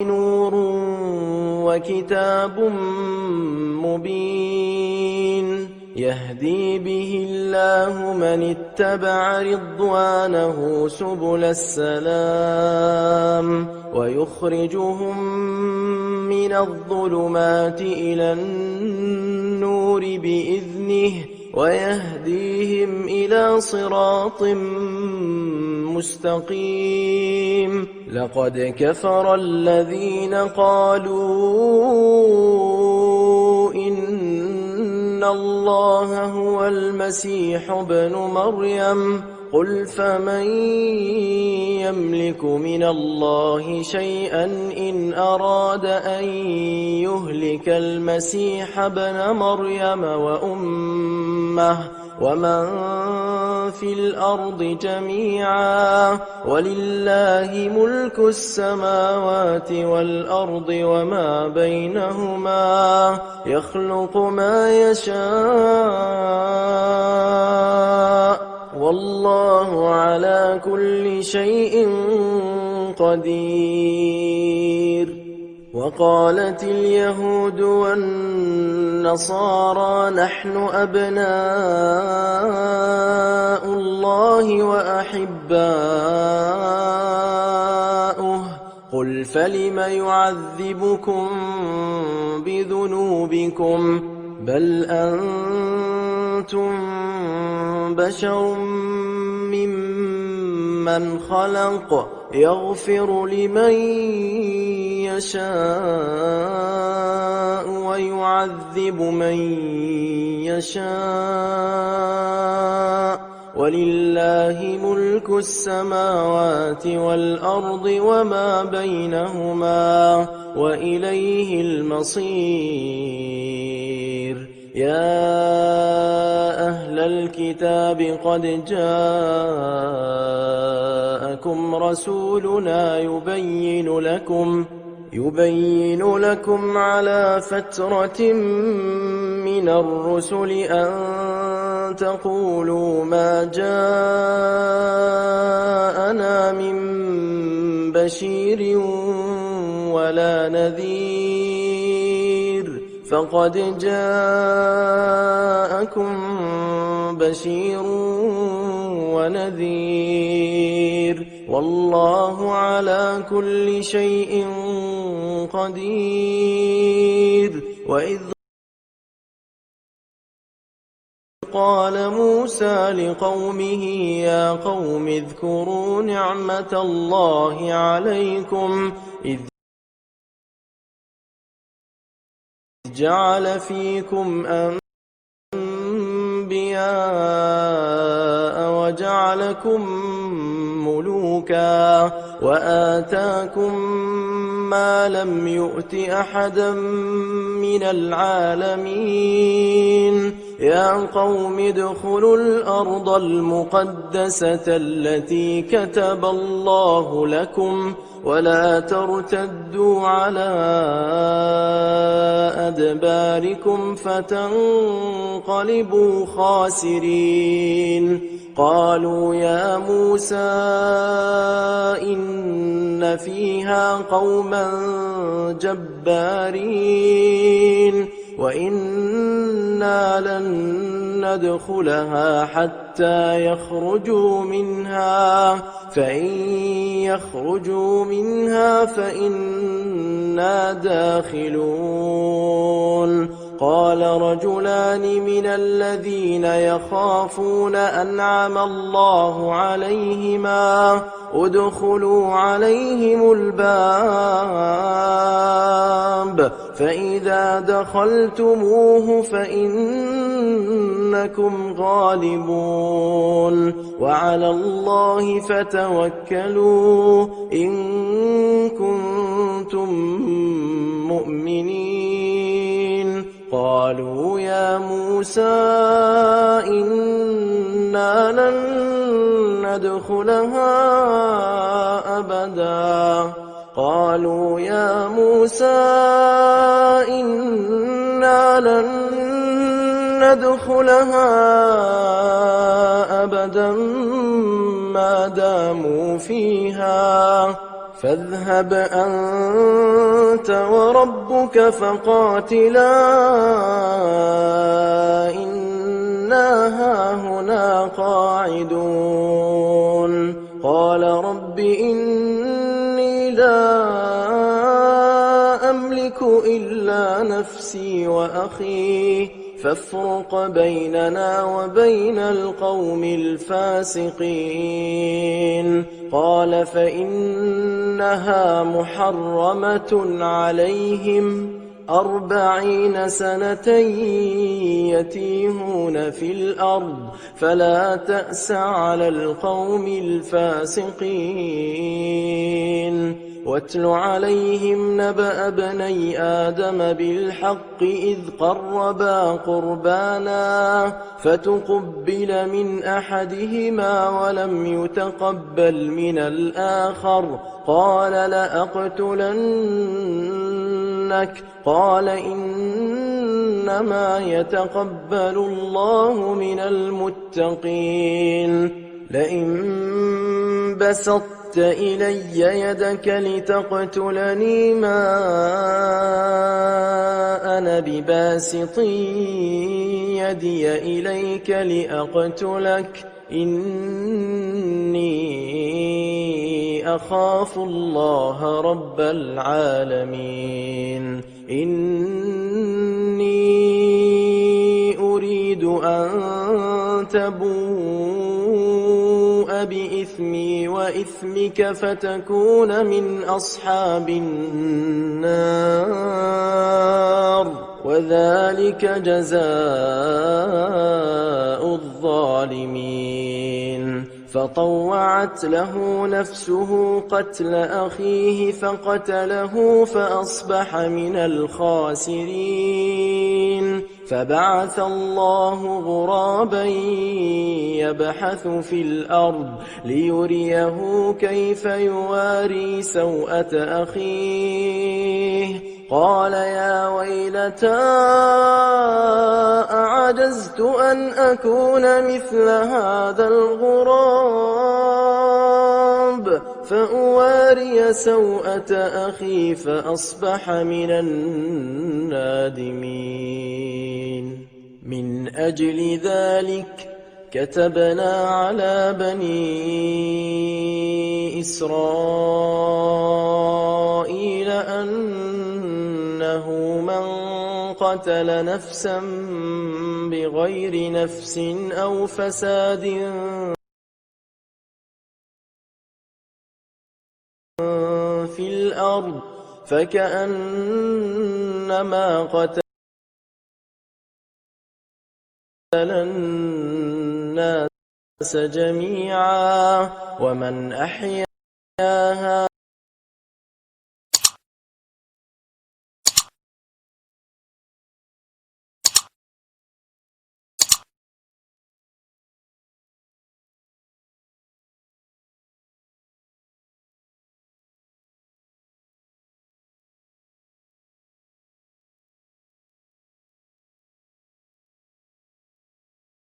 نور وكتاب مبين يهدي به الله من اتبع رضوانه سبل السلام ويخرجهم من الظلمات إلى النور بإذنه ويهديهم إلى صراط مستقيم لقد كفر الذين قالوا إن الله هو المسيح ابن مريم قل فمن يملك من الله شيئا إن أراد أن يهلك المسيح ابن مريم وأمه ومن في الأرض جميعا ولله ملك السماوات والأرض وما بينهما يخلق ما يشاء والله على كل شيء قدير وقالت اليهود والنصارى نحن أبناء الله وأحباؤه قل فلم يعذبكم بذنوبكم بل أنتم بشر ممن خلق يغفر لمن يشاء ويعذب من يشاء ولله ملك السماوات والأرض وما بينهما وإليه المصير يا أهل الكتاب قد جاءكم رسولنا يبين لكم على فترة من الرسل أن تقولوا ما جاءنا من بشير ولا نذير فقد جاءكم بشير ونذير والله على كل شيء قدير وإذ قال موسى لقومه يا قوم اذكروا نعمة الله عليكم إذ جعل فيكم أنبياء وجعلكم ملوكا وآتاكم ما لم يؤت أحدا من العالمين يا قوم ادخلوا الأرض المقدسة التي كتب الله لكم ولا ترتدوا على أدباركم فتنقلبوا خاسرين قالوا يا موسى إن فيها قوما جبارين وإنا لن ندخلها حتى يخرجوا منها فإن يخرجوا منها فإنا داخلون قال رجلان من الذين يخافون أنعم الله عليهما ادخلوا عليهم الباب فإذا دخلتموه فإنكم غالبون وعلى الله فتوكلوا إن كنتم مؤمنين قالوا يا موسى إنا لن ندخلها أبدا قالوا يا موسى إنا لن ندخلها أبدا ما داموا فيها فاذهب أنت وربك فقاتلا إنا هاهنا قاعدون قال رب إني لا أملك إلا نفسي وأخي فافرق بيننا وبين القوم الفاسقين قال فإنها محرمة عليهم 40 سنة يتيهون في الأرض فلا تأس على القوم الفاسقين واتل عليهم نبأ ابني آدم بالحق إذ قربا قربانا فتقبل من أحدهما ولم يتقبل من الآخر قال لأقتلنك قال إنما يتقبل الله من المتقين لئن بسطت إلي يدك لتقتلني ما أنا بباسط يدي إليك لأقتلك إني أخاف الله رب العالمين إني أريد أن تبوء بإثمي وإثمك فتكون من أصحاب النار وذلك جزاء الظالمين فطوعت له نفسه قتل أخيه فقتله فأصبح من الخاسرين فبعث الله غرابا يبحث في الأرض ليريه كيف يواري سوءة أخيه قال يا ويلتى أعجزت أن أكون مثل هذا الغراب فأواري سوءة أخي فأصبح من النادمين من أجل ذلك كتبنا على بني إسرائيل أنه من قتل نفسا بغير نفس أو فساد في الأرض فكأنما قتل الناس جميعا ومن أحياها